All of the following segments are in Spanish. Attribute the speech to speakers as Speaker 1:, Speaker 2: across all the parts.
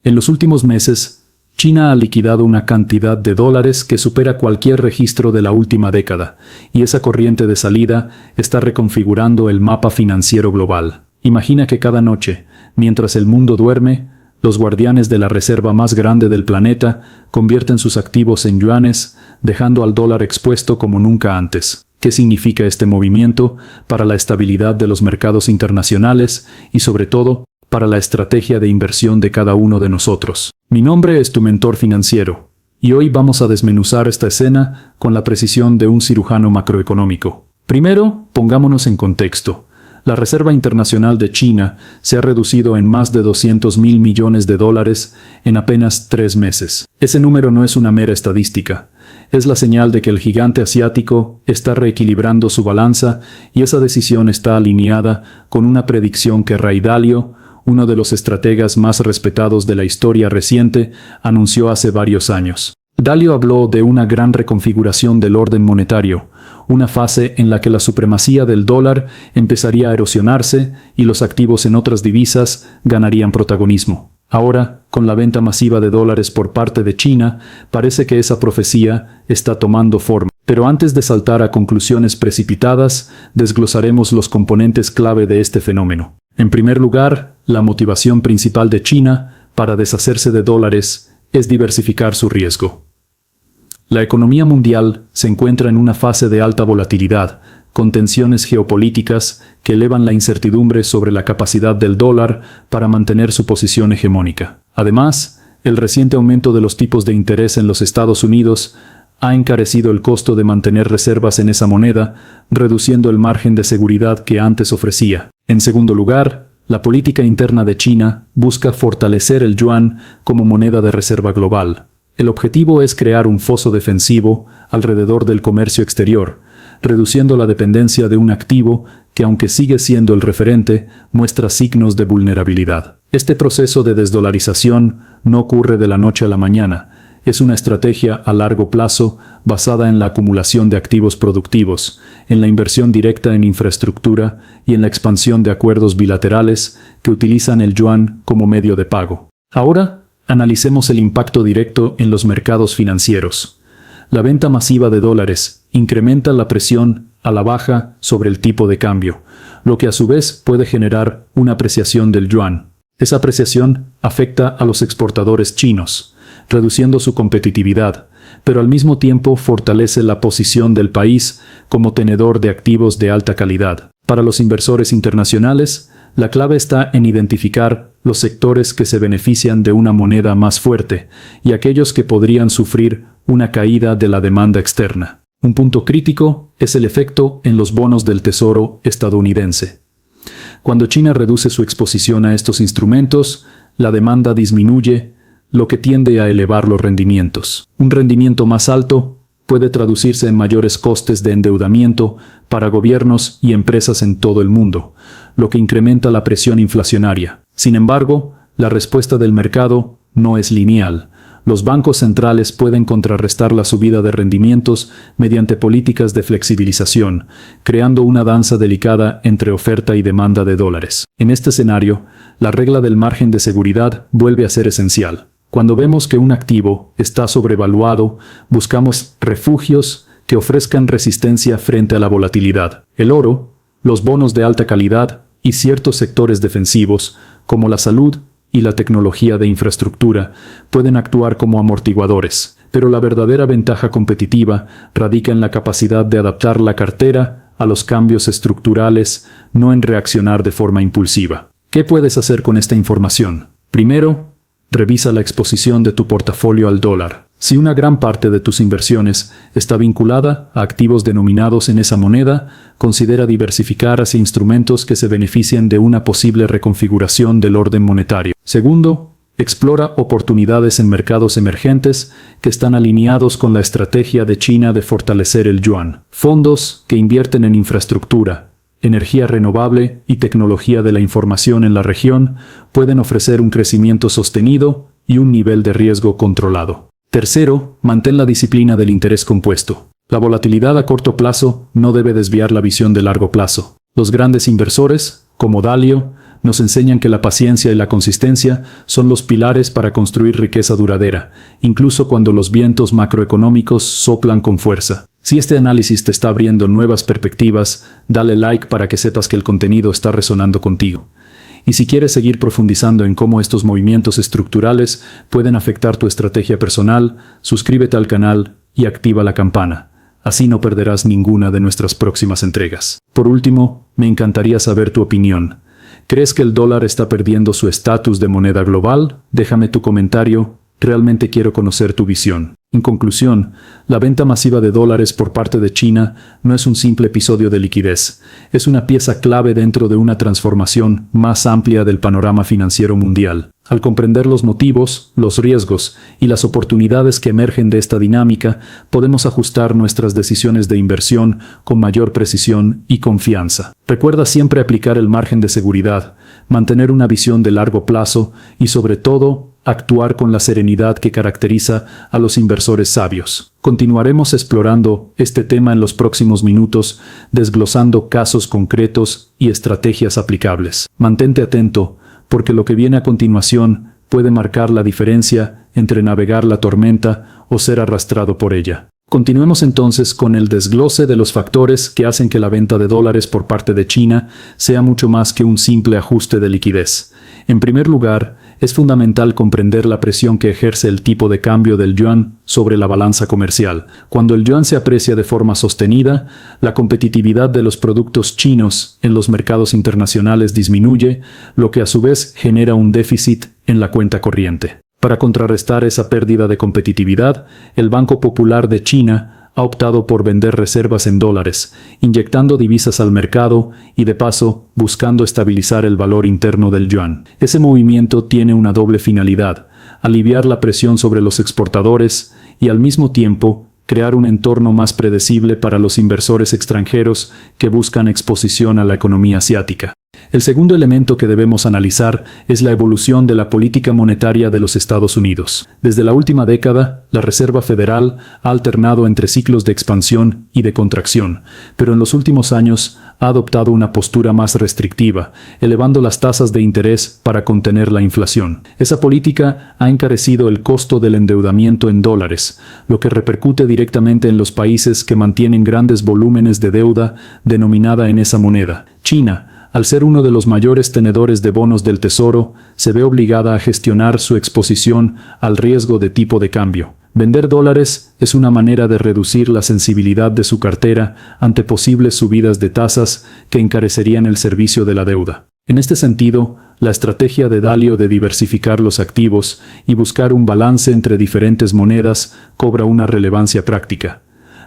Speaker 1: En los últimos meses, China ha liquidado una cantidad de dólares que supera cualquier registro de la última década, y esa corriente de salida está reconfigurando el mapa financiero global. Imagina que cada noche, mientras el mundo duerme, los guardianes de la reserva más grande del planeta convierten sus activos en yuanes, dejando al dólar expuesto como nunca antes. ¿Qué significa este movimiento para la estabilidad de los mercados internacionales y, sobre todo, para la estrategia de inversión de cada uno de nosotros? Mi nombre es tu mentor financiero, y hoy vamos a desmenuzar esta escena con la precisión de un cirujano macroeconómico. Primero, pongámonos en contexto. La Reserva Internacional de China se ha reducido en más de 200.000 millones de dólares en apenas 3 meses. Ese número no es una mera estadística. Es la señal de que el gigante asiático está reequilibrando su balanza, y esa decisión está alineada con una predicción que Ray Dalio, uno de los estrategas más respetados de la historia reciente, anunció hace varios años. Dalio habló de una gran reconfiguración del orden monetario, una fase en la que la supremacía del dólar empezaría a erosionarse y los activos en otras divisas ganarían protagonismo. Ahora, con la venta masiva de dólares por parte de China, parece que esa profecía está tomando forma. Pero antes de saltar a conclusiones precipitadas, desglosaremos los componentes clave de este fenómeno. En primer lugar, la motivación principal de China para deshacerse de dólares es diversificar su riesgo. La economía mundial se encuentra en una fase de alta volatilidad, con tensiones geopolíticas que elevan la incertidumbre sobre la capacidad del dólar para mantener su posición hegemónica. Además, el reciente aumento de los tipos de interés en los Estados Unidos ha encarecido el costo de mantener reservas en esa moneda, reduciendo el margen de seguridad que antes ofrecía. En segundo lugar, la política interna de China busca fortalecer el yuan como moneda de reserva global. El objetivo es crear un foso defensivo alrededor del comercio exterior, reduciendo la dependencia de un activo que, aunque sigue siendo el referente, muestra signos de vulnerabilidad. Este proceso de desdolarización no ocurre de la noche a la mañana. Es una estrategia a largo plazo basada en la acumulación de activos productivos, en la inversión directa en infraestructura y en la expansión de acuerdos bilaterales que utilizan el yuan como medio de pago. Ahora, analicemos el impacto directo en los mercados financieros. La venta masiva de dólares incrementa la presión a la baja sobre el tipo de cambio, lo que a su vez puede generar una apreciación del yuan. Esa apreciación afecta a los exportadores chinos, reduciendo su competitividad, pero al mismo tiempo fortalece la posición del país como tenedor de activos de alta calidad. Para los inversores internacionales, la clave está en identificar los sectores que se benefician de una moneda más fuerte y aquellos que podrían sufrir una caída de la demanda externa. Un punto crítico es el efecto en los bonos del Tesoro estadounidense. Cuando China reduce su exposición a estos instrumentos, la demanda disminuye, lo que tiende a elevar los rendimientos. Un rendimiento más alto puede traducirse en mayores costes de endeudamiento para gobiernos y empresas en todo el mundo, lo que incrementa la presión inflacionaria. Sin embargo, la respuesta del mercado no es lineal. Los bancos centrales pueden contrarrestar la subida de rendimientos mediante políticas de flexibilización, creando una danza delicada entre oferta y demanda de dólares. En este escenario, la regla del margen de seguridad vuelve a ser esencial. Cuando vemos que un activo está sobrevaluado, buscamos refugios que ofrezcan resistencia frente a la volatilidad. El oro, los bonos de alta calidad y ciertos sectores defensivos, como la salud y la tecnología de infraestructura, pueden actuar como amortiguadores, pero la verdadera ventaja competitiva radica en la capacidad de adaptar la cartera a los cambios estructurales, no en reaccionar de forma impulsiva. ¿Qué puedes hacer con esta información? Primero, revisa la exposición de tu portafolio al dólar. Si una gran parte de tus inversiones está vinculada a activos denominados en esa moneda, considera diversificar hacia instrumentos que se beneficien de una posible reconfiguración del orden monetario. Segundo, explora oportunidades en mercados emergentes que están alineados con la estrategia de China de fortalecer el yuan. Fondos que invierten en infraestructura, energía renovable y tecnología de la información en la región pueden ofrecer un crecimiento sostenido y un nivel de riesgo controlado. Tercero, mantén la disciplina del interés compuesto. La volatilidad a corto plazo no debe desviar la visión de largo plazo. Los grandes inversores, como Dalio, nos enseñan que la paciencia y la consistencia son los pilares para construir riqueza duradera, incluso cuando los vientos macroeconómicos soplan con fuerza. Si este análisis te está abriendo nuevas perspectivas, dale like para que sepas que el contenido está resonando contigo. Y si quieres seguir profundizando en cómo estos movimientos estructurales pueden afectar tu estrategia personal, suscríbete al canal y activa la campana. Así no perderás ninguna de nuestras próximas entregas. Por último, me encantaría saber tu opinión. ¿Crees que el dólar está perdiendo su estatus de moneda global? Déjame tu comentario. Realmente quiero conocer tu visión. En conclusión, la venta masiva de dólares por parte de China no es un simple episodio de liquidez. Es una pieza clave dentro de una transformación más amplia del panorama financiero mundial. Al comprender los motivos, los riesgos y las oportunidades que emergen de esta dinámica, podemos ajustar nuestras decisiones de inversión con mayor precisión y confianza. Recuerda siempre aplicar el margen de seguridad, mantener una visión de largo plazo y, sobre todo, actuar con la serenidad que caracteriza a los inversores sabios. Continuaremos explorando este tema en los próximos minutos, desglosando casos concretos y estrategias aplicables. Mantente atento, porque lo que viene a continuación puede marcar la diferencia entre navegar la tormenta o ser arrastrado por ella. Continuemos entonces con el desglose de los factores que hacen que la venta de dólares por parte de China sea mucho más que un simple ajuste de liquidez. En primer lugar, es fundamental comprender la presión que ejerce el tipo de cambio del yuan sobre la balanza comercial. Cuando el yuan se aprecia de forma sostenida, la competitividad de los productos chinos en los mercados internacionales disminuye, lo que a su vez genera un déficit en la cuenta corriente. Para contrarrestar esa pérdida de competitividad, el Banco Popular de China ha optado por vender reservas en dólares, inyectando divisas al mercado y, de paso, buscando estabilizar el valor interno del yuan. Ese movimiento tiene una doble finalidad: aliviar la presión sobre los exportadores y, al mismo tiempo, crear un entorno más predecible para los inversores extranjeros que buscan exposición a la economía asiática. El segundo elemento que debemos analizar es la evolución de la política monetaria de los Estados Unidos. Desde la última década, la Reserva Federal ha alternado entre ciclos de expansión y de contracción, pero en los últimos años ha adoptado una postura más restrictiva, elevando las tasas de interés para contener la inflación. Esa política ha encarecido el costo del endeudamiento en dólares, lo que repercute directamente en los países que mantienen grandes volúmenes de deuda denominada en esa moneda. China, al ser uno de los mayores tenedores de bonos del Tesoro, se ve obligada a gestionar su exposición al riesgo de tipo de cambio. Vender dólares es una manera de reducir la sensibilidad de su cartera ante posibles subidas de tasas que encarecerían el servicio de la deuda. En este sentido, la estrategia de Dalio de diversificar los activos y buscar un balance entre diferentes monedas cobra una relevancia práctica.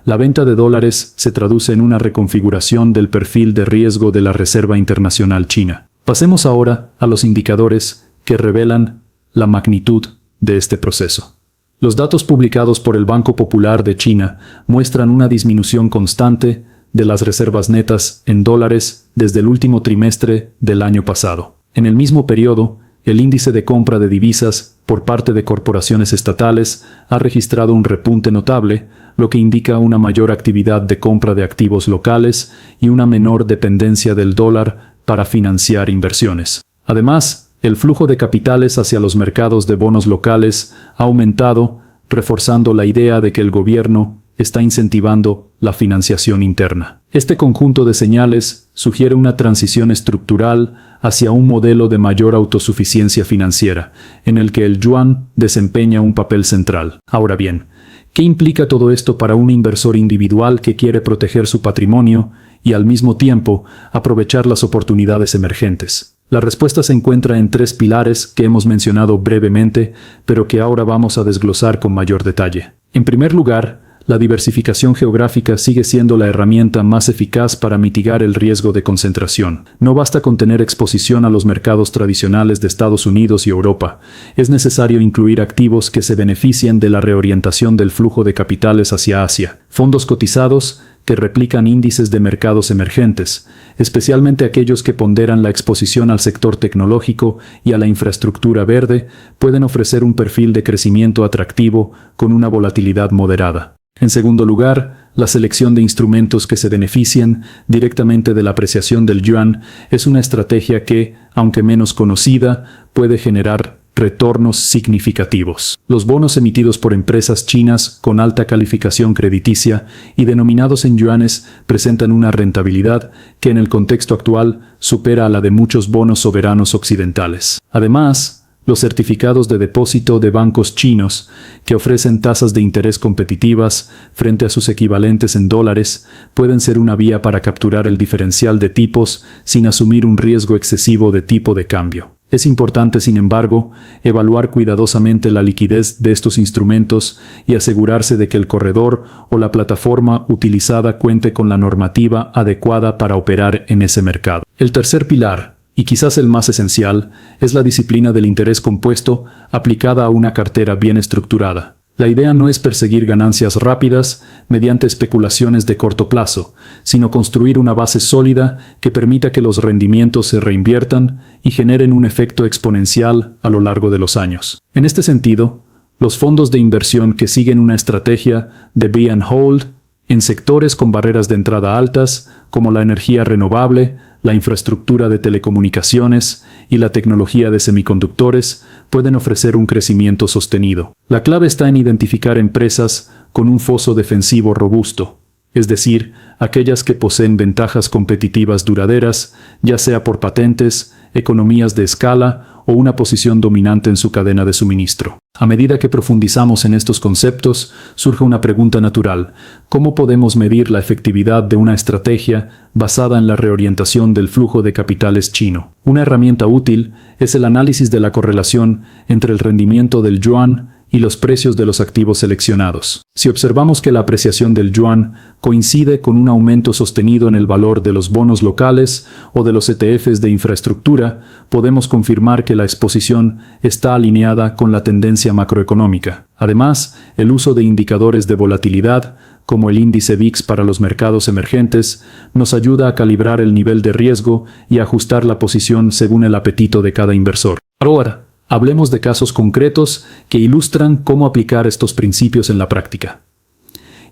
Speaker 1: La venta de dólares se traduce en una reconfiguración del perfil de riesgo de la Reserva Internacional China. Pasemos ahora a los indicadores que revelan la magnitud de este proceso. Los datos publicados por el Banco Popular de China muestran una disminución constante de las reservas netas en dólares desde el último trimestre del año pasado. En el mismo periodo, el índice de compra de divisas por parte de corporaciones estatales ha registrado un repunte notable, lo que indica una mayor actividad de compra de activos locales y una menor dependencia del dólar para financiar inversiones. Además, el flujo de capitales hacia los mercados de bonos locales ha aumentado, reforzando la idea de que el gobierno está incentivando la financiación interna. Este conjunto de señales sugiere una transición estructural hacia un modelo de mayor autosuficiencia financiera, en el que el yuan desempeña un papel central. Ahora bien, ¿qué implica todo esto para un inversor individual que quiere proteger su patrimonio y al mismo tiempo aprovechar las oportunidades emergentes? La respuesta se encuentra en tres pilares que hemos mencionado brevemente, pero que ahora vamos a desglosar con mayor detalle. En primer lugar, la diversificación geográfica sigue siendo la herramienta más eficaz para mitigar el riesgo de concentración. No basta con tener exposición a los mercados tradicionales de Estados Unidos y Europa. Es necesario incluir activos que se beneficien de la reorientación del flujo de capitales hacia Asia. Fondos cotizados que replican índices de mercados emergentes, especialmente aquellos que ponderan la exposición al sector tecnológico y a la infraestructura verde, pueden ofrecer un perfil de crecimiento atractivo con una volatilidad moderada. En segundo lugar, la selección de instrumentos que se beneficien directamente de la apreciación del yuan es una estrategia que, aunque menos conocida, puede generar retornos significativos. Los bonos emitidos por empresas chinas con alta calificación crediticia y denominados en yuanes presentan una rentabilidad que en el contexto actual supera a la de muchos bonos soberanos occidentales. Además, los certificados de depósito de bancos chinos, que ofrecen tasas de interés competitivas frente a sus equivalentes en dólares, pueden ser una vía para capturar el diferencial de tipos sin asumir un riesgo excesivo de tipo de cambio. Es importante, sin embargo, evaluar cuidadosamente la liquidez de estos instrumentos y asegurarse de que el corredor o la plataforma utilizada cuente con la normativa adecuada para operar en ese mercado. El tercer pilar, y quizás el más esencial, es la disciplina del interés compuesto aplicada a una cartera bien estructurada. La idea no es perseguir ganancias rápidas mediante especulaciones de corto plazo, sino construir una base sólida que permita que los rendimientos se reinviertan y generen un efecto exponencial a lo largo de los años. En este sentido, los fondos de inversión que siguen una estrategia de buy and hold en sectores con barreras de entrada altas, como la energía renovable, la infraestructura de telecomunicaciones y la tecnología de semiconductores, pueden ofrecer un crecimiento sostenido. La clave está en identificar empresas con un foso defensivo robusto, es decir, aquellas que poseen ventajas competitivas duraderas, ya sea por patentes, economías de escala o una posición dominante en su cadena de suministro. A medida que profundizamos en estos conceptos, surge una pregunta natural: ¿cómo podemos medir la efectividad de una estrategia basada en la reorientación del flujo de capitales chino? Una herramienta útil es el análisis de la correlación entre el rendimiento del yuan y los precios de los activos seleccionados. Si observamos que la apreciación del yuan coincide con un aumento sostenido en el valor de los bonos locales o de los ETFs de infraestructura, podemos confirmar que la exposición está alineada con la tendencia macroeconómica. Además, el uso de indicadores de volatilidad, como el índice VIX para los mercados emergentes, nos ayuda a calibrar el nivel de riesgo y ajustar la posición según el apetito de cada inversor. Ahora, hablemos de casos concretos que ilustran cómo aplicar estos principios en la práctica.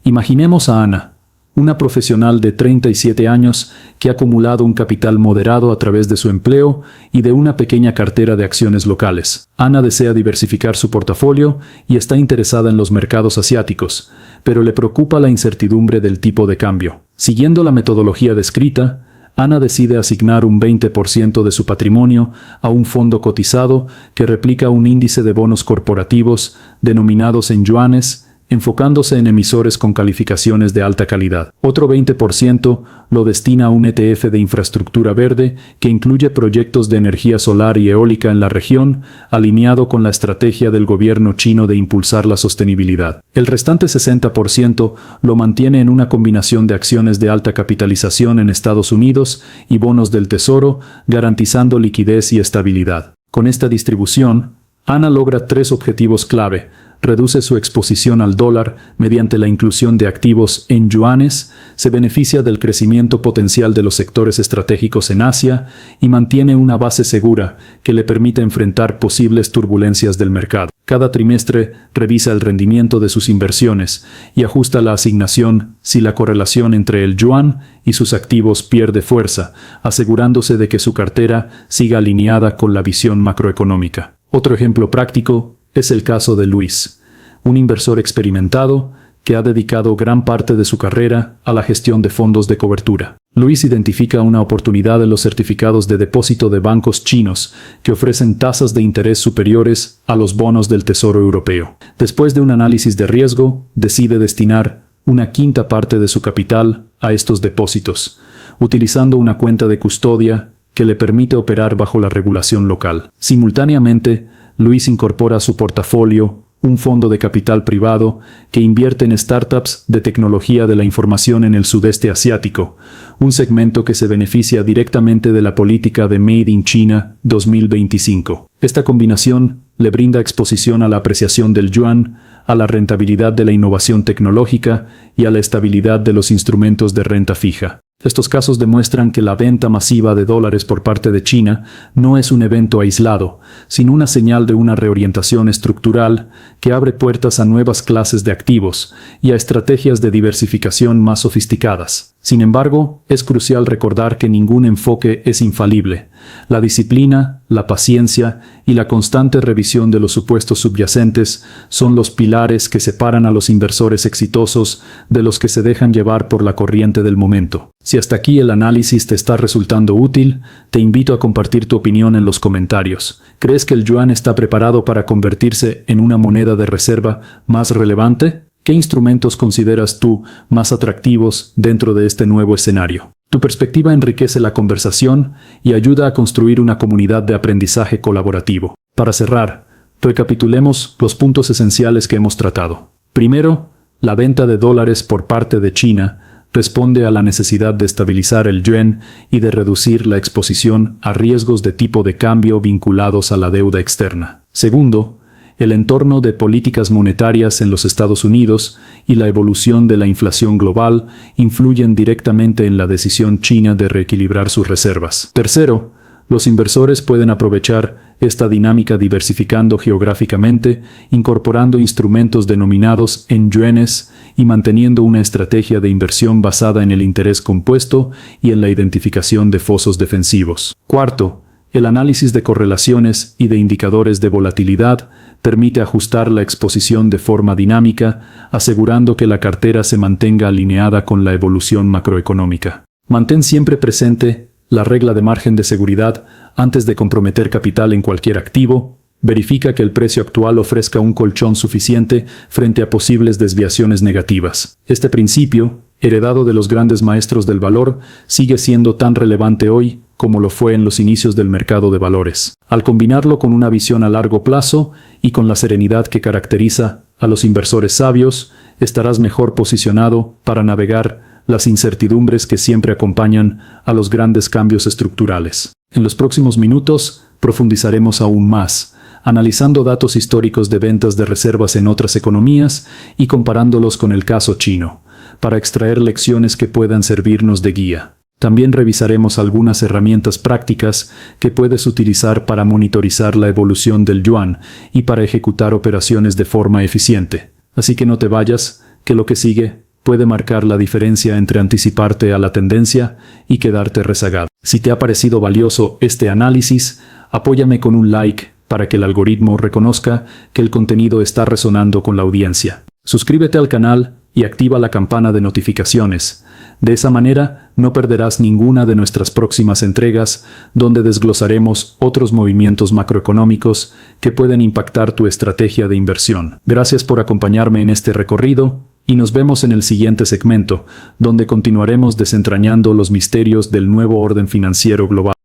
Speaker 1: Imaginemos a Ana, una profesional de 37 años que ha acumulado un capital moderado a través de su empleo y de una pequeña cartera de acciones locales. Ana desea diversificar su portafolio y está interesada en los mercados asiáticos, pero le preocupa la incertidumbre del tipo de cambio. Siguiendo la metodología descrita, Ana decide asignar un 20% de su patrimonio a un fondo cotizado que replica un índice de bonos corporativos denominados en yuanes, enfocándose en emisores con calificaciones de alta calidad. Otro 20% lo destina a un ETF de infraestructura verde que incluye proyectos de energía solar y eólica en la región, alineado con la estrategia del gobierno chino de impulsar la sostenibilidad. El restante 60% lo mantiene en una combinación de acciones de alta capitalización en Estados Unidos y bonos del Tesoro, garantizando liquidez y estabilidad. Con esta distribución, Ana logra tres objetivos clave: reduce su exposición al dólar mediante la inclusión de activos en yuanes, se beneficia del crecimiento potencial de los sectores estratégicos en Asia y mantiene una base segura que le permite enfrentar posibles turbulencias del mercado. Cada trimestre revisa el rendimiento de sus inversiones y ajusta la asignación si la correlación entre el yuan y sus activos pierde fuerza, asegurándose de que su cartera siga alineada con la visión macroeconómica. Otro ejemplo práctico es el caso de Luis, un inversor experimentado que ha dedicado gran parte de su carrera a la gestión de fondos de cobertura. Luis identifica una oportunidad en los certificados de depósito de bancos chinos que ofrecen tasas de interés superiores a los bonos del Tesoro Europeo. Después de un análisis de riesgo, decide destinar una quinta parte de su capital a estos depósitos, utilizando una cuenta de custodia que le permite operar bajo la regulación local. Simultáneamente, Luis incorpora a su portafolio un fondo de capital privado que invierte en startups de tecnología de la información en el sudeste asiático, un segmento que se beneficia directamente de la política de Made in China 2025. Esta combinación le brinda exposición a la apreciación del yuan, a la rentabilidad de la innovación tecnológica y a la estabilidad de los instrumentos de renta fija. Estos casos demuestran que la venta masiva de dólares por parte de China no es un evento aislado, sino una señal de una reorientación estructural que abre puertas a nuevas clases de activos y a estrategias de diversificación más sofisticadas. Sin embargo, es crucial recordar que ningún enfoque es infalible. La disciplina, la paciencia y la constante revisión de los supuestos subyacentes son los pilares que separan a los inversores exitosos de los que se dejan llevar por la corriente del momento. Si hasta aquí el análisis te está resultando útil, te invito a compartir tu opinión en los comentarios. ¿Crees que el yuan está preparado para convertirse en una moneda de reserva más relevante? ¿Qué instrumentos consideras tú más atractivos dentro de este nuevo escenario? Tu perspectiva enriquece la conversación y ayuda a construir una comunidad de aprendizaje colaborativo. Para cerrar, recapitulemos los puntos esenciales que hemos tratado. Primero, la venta de dólares por parte de China responde a la necesidad de estabilizar el yuan y de reducir la exposición a riesgos de tipo de cambio vinculados a la deuda externa. Segundo, el entorno de políticas monetarias en los Estados Unidos y la evolución de la inflación global influyen directamente en la decisión china de reequilibrar sus reservas. Tercero, los inversores pueden aprovechar esta dinámica diversificando geográficamente, incorporando instrumentos denominados en yuanes y manteniendo una estrategia de inversión basada en el interés compuesto y en la identificación de fosos defensivos. Cuarto, el análisis de correlaciones y de indicadores de volatilidad permite ajustar la exposición de forma dinámica, asegurando que la cartera se mantenga alineada con la evolución macroeconómica. Mantén siempre presente la regla de margen de seguridad antes de comprometer capital en cualquier activo. Verifica que el precio actual ofrezca un colchón suficiente frente a posibles desviaciones negativas. Este principio, heredado de los grandes maestros del valor, sigue siendo tan relevante hoy como lo fue en los inicios del mercado de valores. Al combinarlo con una visión a largo plazo y con la serenidad que caracteriza a los inversores sabios, estarás mejor posicionado para navegar las incertidumbres que siempre acompañan a los grandes cambios estructurales. En los próximos minutos profundizaremos aún más, analizando datos históricos de ventas de reservas en otras economías y comparándolos con el caso chino, para extraer lecciones que puedan servirnos de guía. También revisaremos algunas herramientas prácticas que puedes utilizar para monitorizar la evolución del yuan y para ejecutar operaciones de forma eficiente. Así que no te vayas, que lo que sigue puede marcar la diferencia entre anticiparte a la tendencia y quedarte rezagado. Si te ha parecido valioso este análisis, apóyame con un like para que el algoritmo reconozca que el contenido está resonando con la audiencia. Suscríbete al canal y activa la campana de notificaciones. De esa manera, no perderás ninguna de nuestras próximas entregas, donde desglosaremos otros movimientos macroeconómicos que pueden impactar tu estrategia de inversión. Gracias por acompañarme en este recorrido, y nos vemos en el siguiente segmento, donde continuaremos desentrañando los misterios del nuevo orden financiero global.